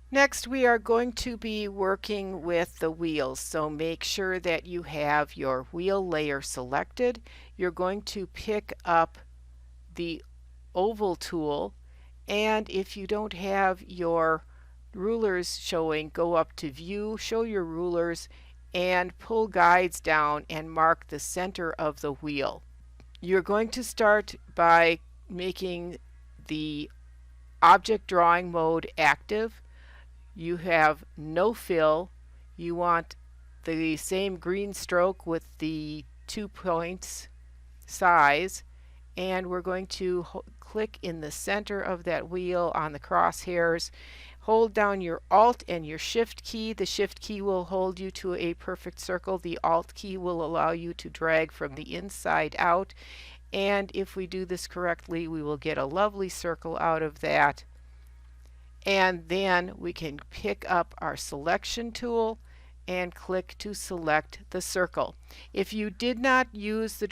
Next, we are going to be working with the wheels, so make sure that you have your wheel layer selected. You're going to pick up the oval tool, and if you don't have your rulers showing, go up to View, show your rulers, and pull guides down and mark the center of the wheel. You're going to start by making the object drawing mode active. You have no fill. You want the same green stroke with the 2 points size, and we're going to click in the center of that wheel on the crosshairs. Hold down your Alt and your Shift key. The Shift key will hold you to a perfect circle. The Alt key will allow you to drag from the inside out, and if we do this correctly, we will get a lovely circle out of that. And then we can pick up our selection tool and click to select the circle. If you did not use the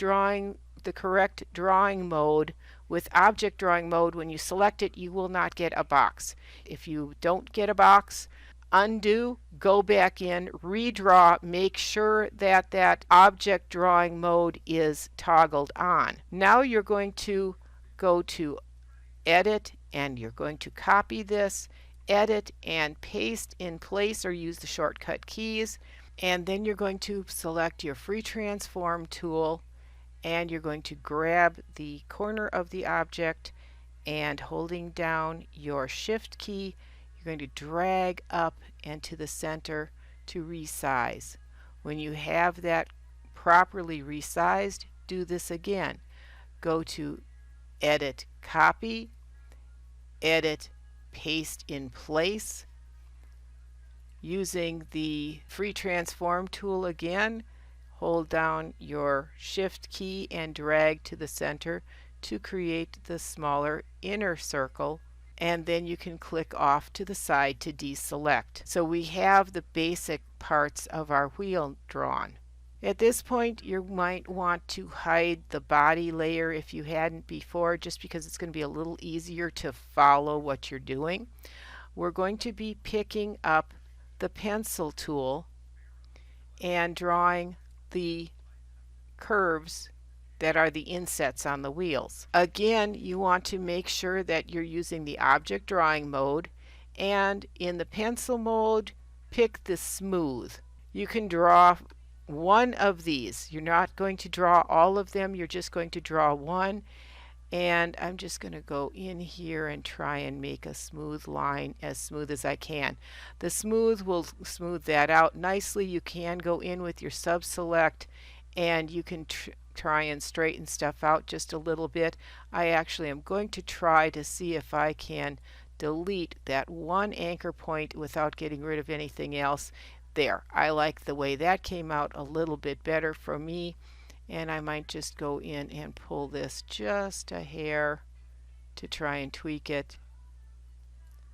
correct drawing mode with object drawing mode, when you select it, you will not get a box. If you don't get a box, undo, go back in, redraw, make sure that that object drawing mode is toggled on. Now you're going to go to Edit, and you're going to copy this, edit, and paste in place or use the shortcut keys. And then you're going to select your free transform tool, and you're going to grab the corner of the object, and holding down your Shift key, you're going to drag up into the center to resize. When you have that properly resized, do this again. Go to Edit, Copy, Edit, Paste in place. Using the free transform tool again, hold down your Shift key and drag to the center to create the smaller inner circle, and then you can click off to the side to deselect. So we have the basic parts of our wheel drawn. At this point, you might want to hide the body layer if you hadn't before, just because it's going to be a little easier to follow what you're doing. We're going to be picking up the pencil tool and drawing the curves that are the insets on the wheels. Again, you want to make sure that you're using the object drawing mode, and in the pencil mode, pick the smooth. You can draw one of these. You're not going to draw all of them, you're just going to draw one. And I'm just going to go in here and try and make a smooth line, as smooth as I can. The smooth will smooth that out nicely. You can go in with your sub select, and you can try and straighten stuff out just a little bit. I actually am going to try to see if I can delete that one anchor point without getting rid of anything else. There, I like the way that came out a little bit better for me, and I might just go in and pull this just a hair to try and tweak it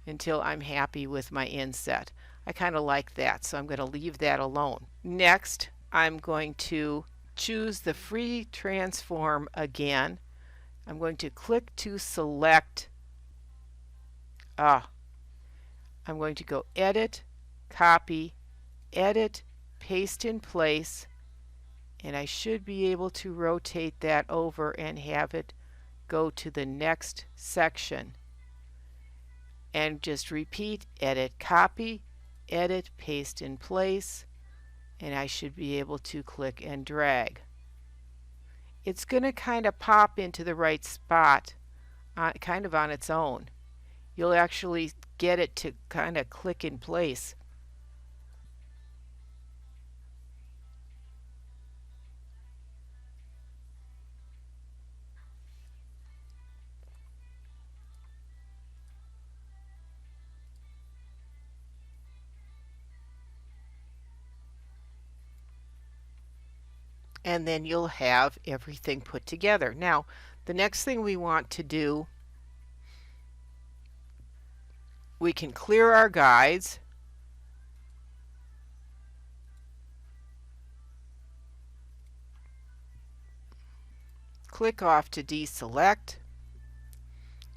until I'm happy with my inset. I kind of like that, so I'm going to leave that alone. Next, I'm going to choose the free transform again. I'm going to click to select. I'm going to go Edit, Copy, Edit, Paste in place, and I should be able to rotate that over and have it go to the next section. And just repeat, Edit, Copy, Edit, Paste in place, and I should be able to click and drag. It's going to kind of pop into the right spot kind of on its own. You'll actually get it to kind of click in place. And then you'll have everything put together. Now, the next thing we want to do, we can clear our guides. Click off to deselect.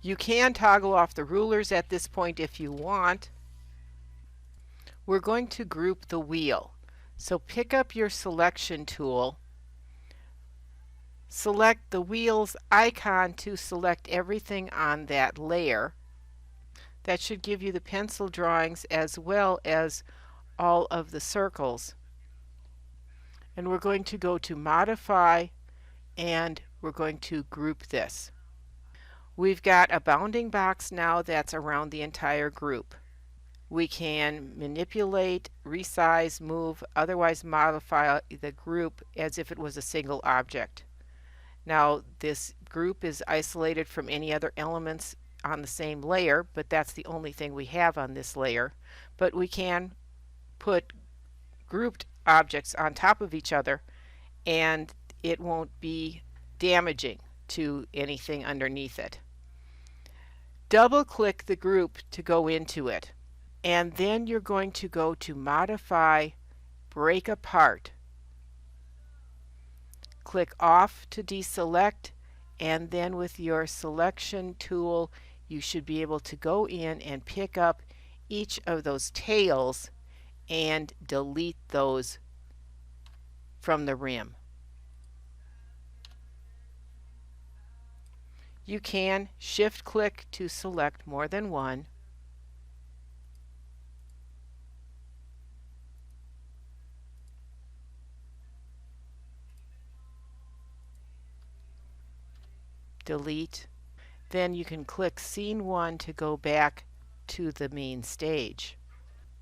You can toggle off the rulers at this point if you want. We're going to group the wheel. So pick up your selection tool, select the wheel's icon to select everything on that layer. That should give you the pencil drawings as well as all of the circles. And we're going to go to Modify, and we're going to group this. We've got a bounding box now that's around the entire group. We can manipulate, resize, move, otherwise modify the group as if it was a single object. Now this group is isolated from any other elements on the same layer, but that's the only thing we have on this layer. But we can put grouped objects on top of each other and it won't be damaging to anything underneath it. Double click the group to go into it, and then you're going to go to Modify, Break Apart. Click Off to deselect, and then with your selection tool you should be able to go in and pick up each of those tails and delete those from the rim. You can shift click to select more than one. Delete. Then you can click Scene 1 to go back to the main stage.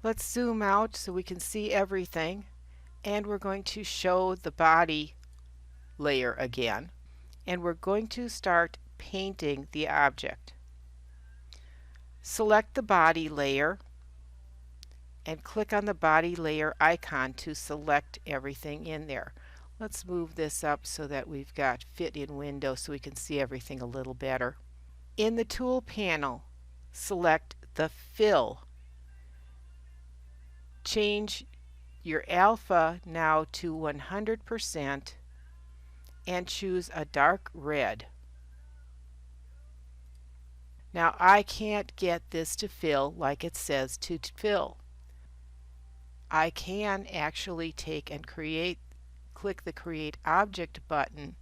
Let's zoom out so we can see everything, and we're going to show the body layer again, and we're going to start painting the object. Select the body layer and click on the body layer icon to select everything in there. Let's move this up so that we've got fit in window so we can see everything a little better. In the tool panel, select the fill. Change your alpha now to 100% and choose a dark red. Now I can't get this to fill like it says to fill. I can actually take and click the Create Object button,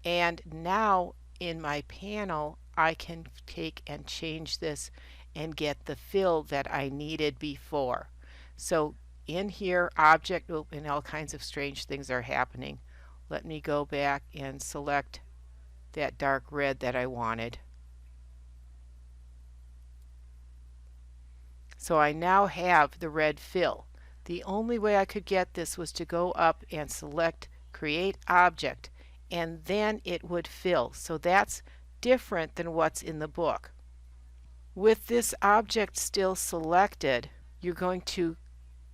and now in my panel I can take and change this and get the fill that I needed before. So in here, object, and all kinds of strange things are happening. Let me go back and select that dark red that I wanted. So I now have the red fill. The only way I could get this was to go up and select Create Object, and then it would fill. So that's different than what's in the book. With this object still selected, you're going to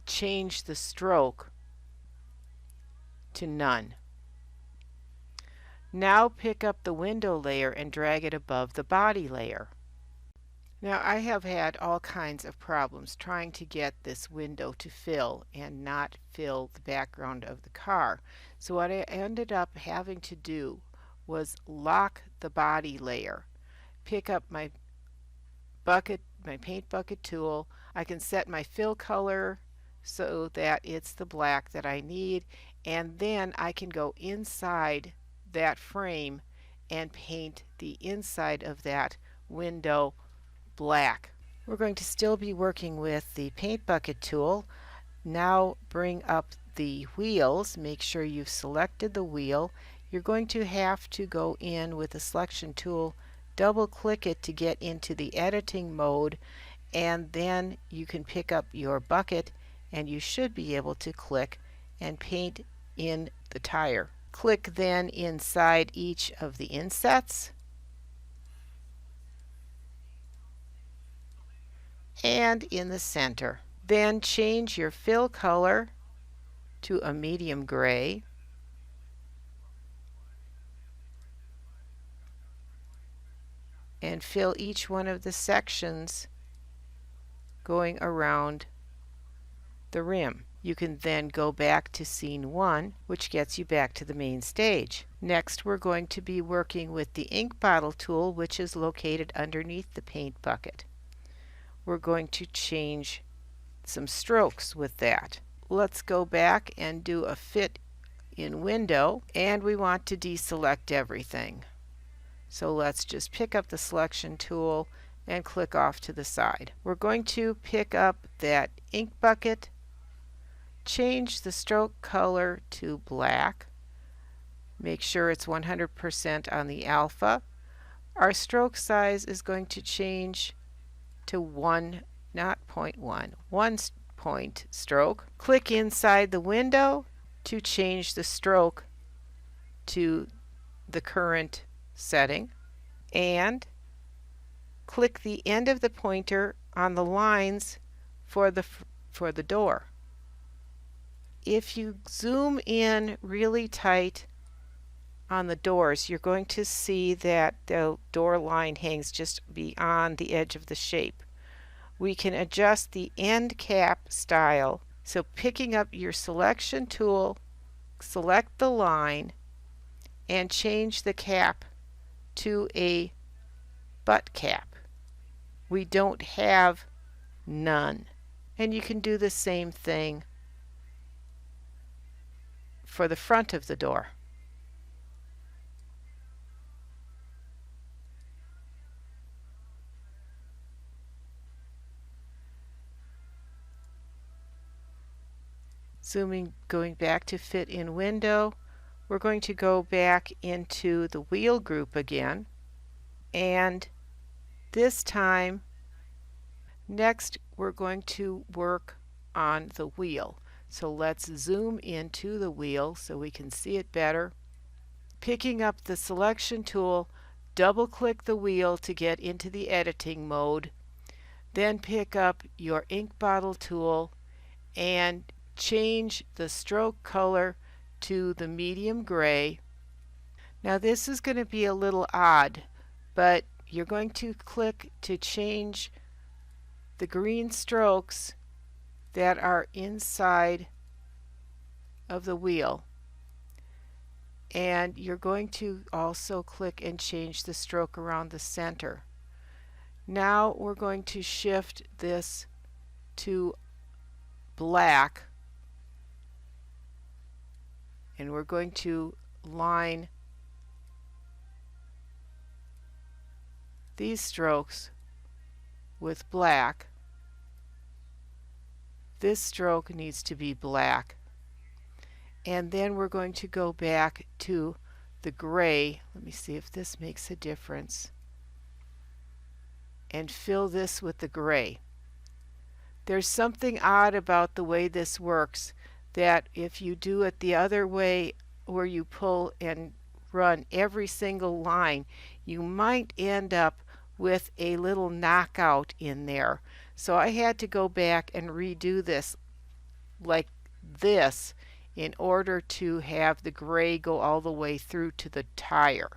change the stroke to none. Now pick up the window layer and drag it above the body layer. Now I have had all kinds of problems trying to get this window to fill and not fill the background of the car. So what I ended up having to do was lock the body layer. Pick up my paint bucket tool. I can set my fill color so that it's the black that I need, and then I can go inside that frame and paint the inside of that window black. We're going to still be working with the paint bucket tool. Now bring up the wheels. Make sure you've selected the wheel. You're going to have to go in with the selection tool, double click it to get into the editing mode, and then you can pick up your bucket and you should be able to click and paint in the tire. Click then inside each of the insets and in the center. Then change your fill color to a medium gray. And fill each one of the sections going around the rim. You can then go back to scene 1, which gets you back to the main stage. Next, we're going to be working with the ink bottle tool, which is located underneath the paint bucket. We're going to change some strokes with that. Let's go back and do a fit in window, and we want to deselect everything. So let's just pick up the selection tool and click off to the side. We're going to pick up that ink bucket, change the stroke color to black, make sure it's 100% on the alpha. Our stroke size is going to change to 1, not 0.1, 1 point stroke. Click inside the window to change the stroke to the current setting, and click the end of the pointer on the lines for the door. If you zoom in really tight on the doors, you're going to see that the door line hangs just beyond the edge of the shape. We can adjust the end cap style. So picking up your selection tool, select the line and change the cap to a butt cap. We don't have none. And you can do the same thing for the front of the door. Going back to fit in window, we're going to go back into the wheel group again, and this time next we're going to work on the wheel. So let's zoom into the wheel so we can see it better. Picking up the selection tool, double click the wheel to get into the editing mode, then pick up your ink bottle tool and change the stroke color to the medium gray. Now this is going to be a little odd, but you're going to click to change the green strokes that are inside of the wheel, and you're going to also click and change the stroke around the center. Now we're going to shift this to black, and we're going to line these strokes with black. This stroke needs to be black. And then we're going to go back to the gray. Let me see if this makes a difference. And fill this with the gray. There's something odd about the way this works, that if you do it the other way, where you pull and run every single line, you might end up with a little knockout in there. So I had to go back and redo this like this in order to have the gray go all the way through to the tire.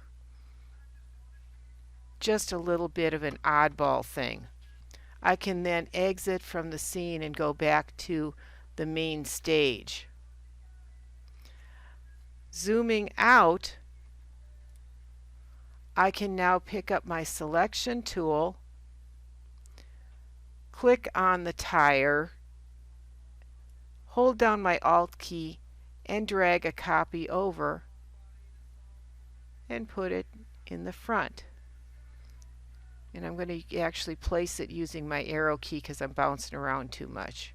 Just a little bit of an oddball thing. I can then exit from the scene and go back to the main stage. Zooming out, I can now pick up my selection tool, click on the tire, hold down my Alt key, and drag a copy over and put it in the front. And I'm going to actually place it using my arrow key because I'm bouncing around too much.